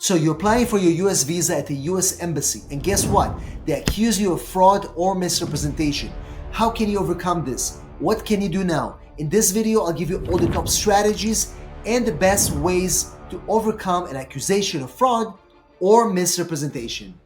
So you're applying for your US visa at the US Embassy, and guess what? They accuse you of fraud or misrepresentation. How can you overcome this? What can you do now? In this video, I'll give you all the top strategies and the best ways to overcome an accusation of fraud or misrepresentation.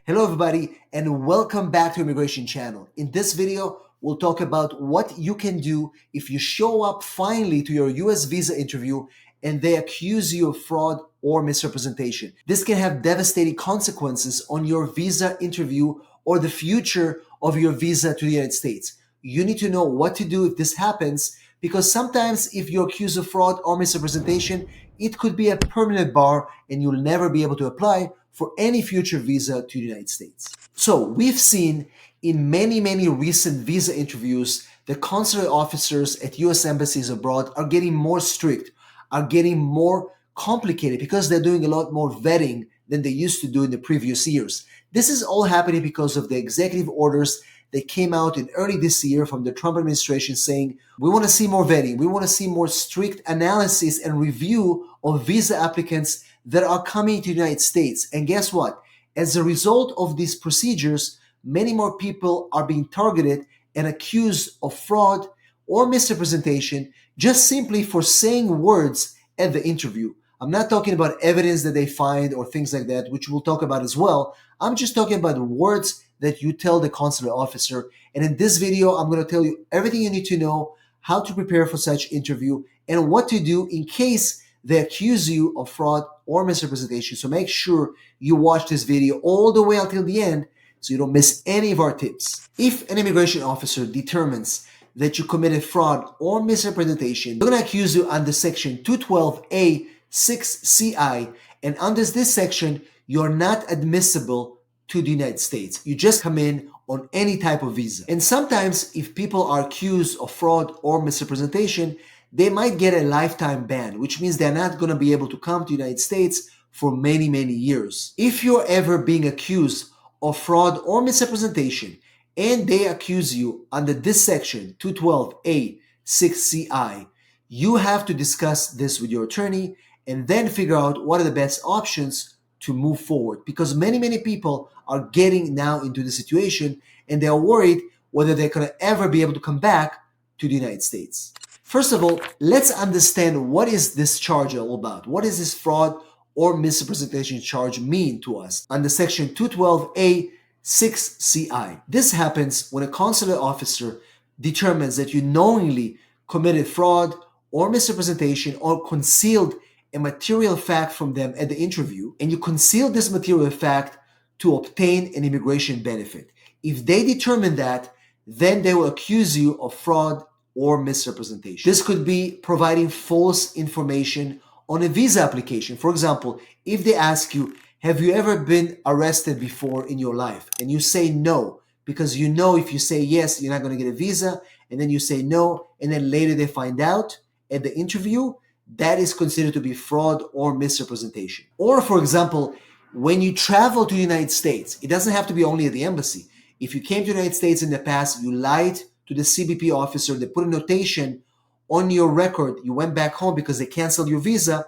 Hello everybody, and welcome back to Immigration Channel. In this video, we'll talk about what you can do if you show up finally to your US visa interview and they accuse you of fraud or misrepresentation. This can have devastating consequences on your visa interview or the future of your visa to the United States. You need to know what to do if this happens, because sometimes if you're accused of fraud or misrepresentation, it could be a permanent bar and you'll never be able to apply for any future visa to the United States. So we've seen in many recent visa interviews, the consular officers at US embassies abroad are getting more strict, are getting more complicated because they're doing a lot more vetting than they used to do in the previous years. This is all happening because of the executive orders that came out in early this year from the Trump administration saying, we want to see more vetting, we want to see more strict analysis and review of visa applicants that are coming to the United States. And guess what? As a result of these procedures, many more people are being targeted and accused of fraud or misrepresentation just simply for saying words at the interview. I'm not talking about evidence that they find or things like that, which we'll talk about as well. I'm just talking about words that you tell the consular officer. And in this video, I'm going to tell you everything you need to know, how to prepare for such interview, and what to do in case they accuse you of fraud or misrepresentation. So make sure you watch this video all the way until the end so you don't miss any of our tips. If an immigration officer determines that you committed fraud or misrepresentation, they're going to accuse you under section 212A 6CI, and under this section, you're not admissible to the United States. You just come in on any type of visa. And sometimes if people are accused of fraud or misrepresentation, they might get a lifetime ban, which means they're not going to be able to come to the United States for many years. If you're ever being accused of fraud or misrepresentation and they accuse you under this section 212A 6CI, you have to discuss this with your attorney and then figure out what are the best options to move forward, because many people are getting now into the situation and they are worried whether they're going to ever be able to come back to the United States. First of all, let's understand what is this charge all about. What does this fraud or misrepresentation charge mean to us under section 212A 6CI? This happens when a consular officer determines that you knowingly committed fraud or misrepresentation or concealed a material fact from them at the interview, and you conceal this material fact to obtain an immigration benefit. If they determine that, then they will accuse you of fraud or misrepresentation. This could be providing false information on a visa application. For example, if they ask you, have you ever been arrested before in your life? And you say no, because you know if you say yes, you're not going to get a visa, and then you say no, and then later they find out at the interview, that is considered to be fraud or misrepresentation. Or for example, when you travel to the United States, it doesn't have to be only at the embassy. If you came to the United States in the past, you lied to the CBP officer, they put a notation on your record, you went back home because they canceled your visa,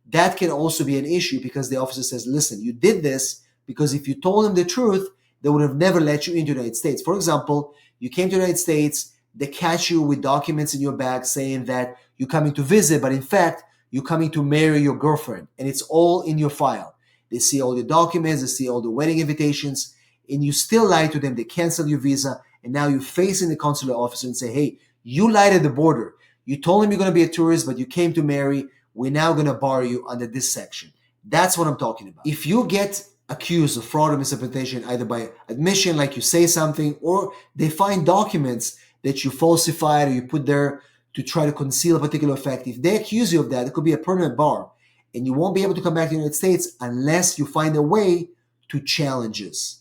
that can also be an issue because the officer says, listen, you did this because if you told them the truth, they would have never let you into the United States. For example, you came to the United States, they catch you with documents in your bag saying that you're coming to visit, but in fact, you're coming to marry your girlfriend, and it's all in your file. They see all your documents, they see all the wedding invitations, and you still lie to them, they cancel your visa, and now you're facing the consular officer and say, hey, you lied at the border. You told him you're going to be a tourist, but you came to marry. We're now going to bar you under this section. That's what I'm talking about. If you get accused of fraud or misrepresentation, either by admission, like you say something, or they find documents that you falsified or you put there to try to conceal a particular fact, if they accuse you of that, it could be a permanent bar, and you won't be able to come back to the United States unless you find a way to challenge this.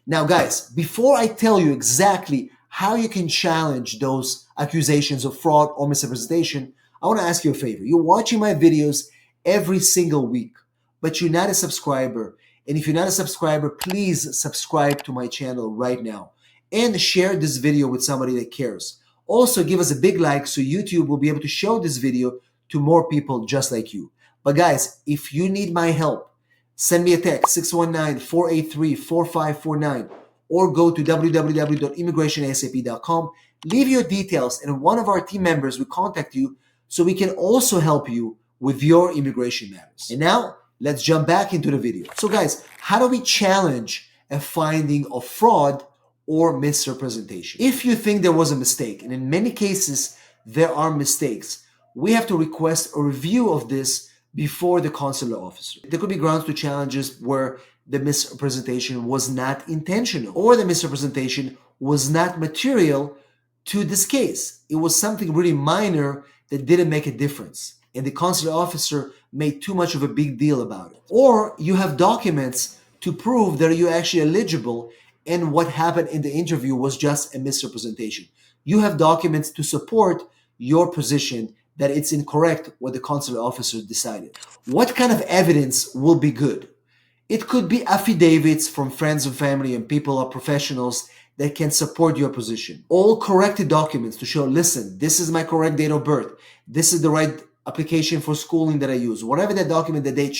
Now, guys, before I tell you exactly how you can challenge those accusations of fraud or misrepresentation, I want to ask you a favor. You're watching my videos every single week, but you're not a subscriber. And if you're not a subscriber, please subscribe to my channel right now and share this video with somebody that cares. Also, give us a big like so YouTube will be able to show this video to more people just like you. But guys, if you need my help, send me a text 619-483-4549 or go to www.immigrationasap.com. Leave your details and one of our team members will contact you so we can also help you with your immigration matters. And now let's jump back into the video. So guys, how do we challenge a finding of fraud or misrepresentation? If you think there was a mistake, and in many cases there are mistakes, we have to request a review of this before the consular officer. There could be grounds to challenges where the misrepresentation was not intentional or the misrepresentation was not material to this case. It was something really minor that didn't make a difference, and the consular officer made too much of a big deal about it. Or you have documents to prove that you're actually eligible and what happened in the interview was just a misrepresentation. You have documents to support your position that it's incorrect what the consular officer decided. What kind of evidence will be good? It could be affidavits from friends and family and people or professionals that can support your position. All corrected documents to show, listen, this is my correct date of birth. This is the right application for schooling that I use. Whatever that document that they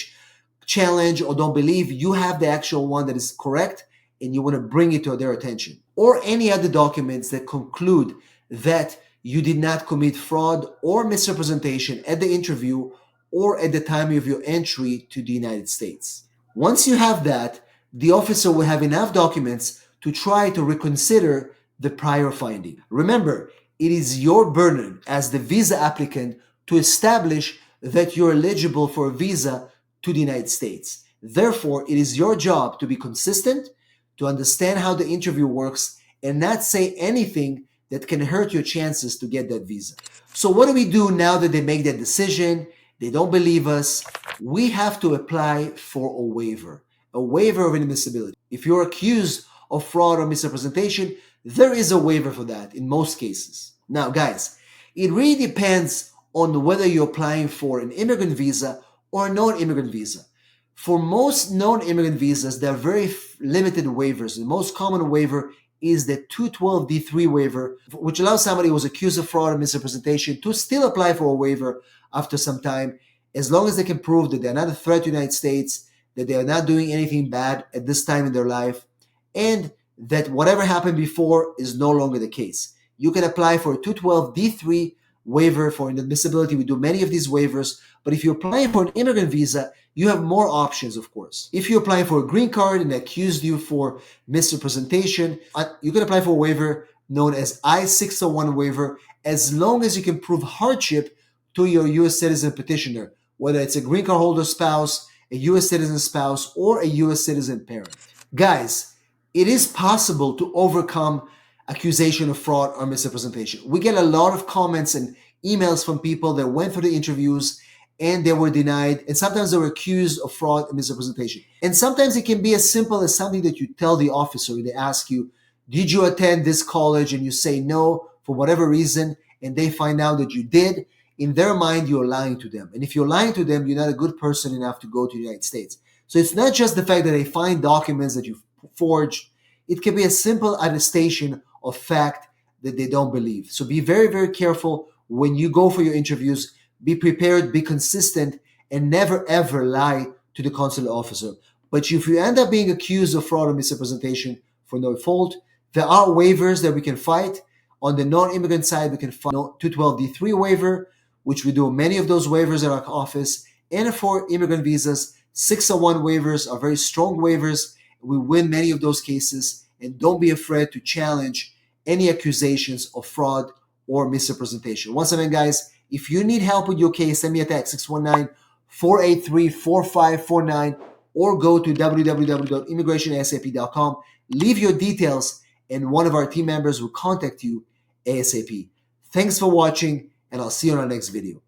challenge or don't believe, you have the actual one that is correct and you want to bring it to their attention. Or any other documents that conclude that you did not commit fraud or misrepresentation at the interview or at the time of your entry to the United States. Once you have that, the officer will have enough documents to try to reconsider the prior finding. Remember, it is your burden as the visa applicant to establish that you're eligible for a visa to the United States. Therefore, it is your job to be consistent, to understand how the interview works, and not say anything that can hurt your chances to get that visa. So what do we do now that they make that decision? They don't believe us. We have to apply for a waiver of inadmissibility. If you're accused of fraud or misrepresentation, there is a waiver for that in most cases. Now, guys, it really depends on whether you're applying for an immigrant visa or a non-immigrant visa. For most non-immigrant visas, there are very limited waivers. The most common waiver is the 212D3 waiver, which allows somebody who was accused of fraud or misrepresentation to still apply for a waiver after some time, as long as they can prove that they're not a threat to the United States, that they are not doing anything bad at this time in their life, and that whatever happened before is no longer the case. You can apply for a 212D3 waiver for inadmissibility. We do many of these waivers, but if you're applying for an immigrant visa, you have more options, of course. If you're applying for a green card and they accused you for misrepresentation, you can apply for a waiver known as I-601 waiver, as long as you can prove hardship to your U.S. citizen petitioner, whether it's a green card holder spouse, a U.S. citizen spouse, or a U.S. citizen parent. Guys, it is possible to overcome accusation of fraud or misrepresentation. We get a lot of comments and emails from people that went through the interviews and they were denied, and sometimes they were accused of fraud and misrepresentation. And sometimes it can be as simple as something that you tell the officer. They ask you, did you attend this college? And you say no for whatever reason, and they find out that you did. In their mind, you're lying to them. And if you're lying to them, you're not a good person enough to go to the United States. So it's not just the fact that they find documents that you forged. It can be a simple attestation of fact that they don't believe. So be very, very careful when you go for your interviews. Be prepared, be consistent, and never ever lie to the consular officer. But if you end up being accused of fraud or misrepresentation for no fault, there are waivers that we can fight. On the non-immigrant side, we can fight 212D3 waiver, which we do many of those waivers at our office. And for immigrant visas, 601 waivers are very strong waivers. We win many of those cases, and don't be afraid to challenge any accusations of fraud or misrepresentation. Once again, guys, if you need help with your case, send me a text 619-483-4549 or go to www.immigrationasap.com. Leave your details and one of our team members will contact you ASAP. Thanks for watching, and I'll see you on our next video.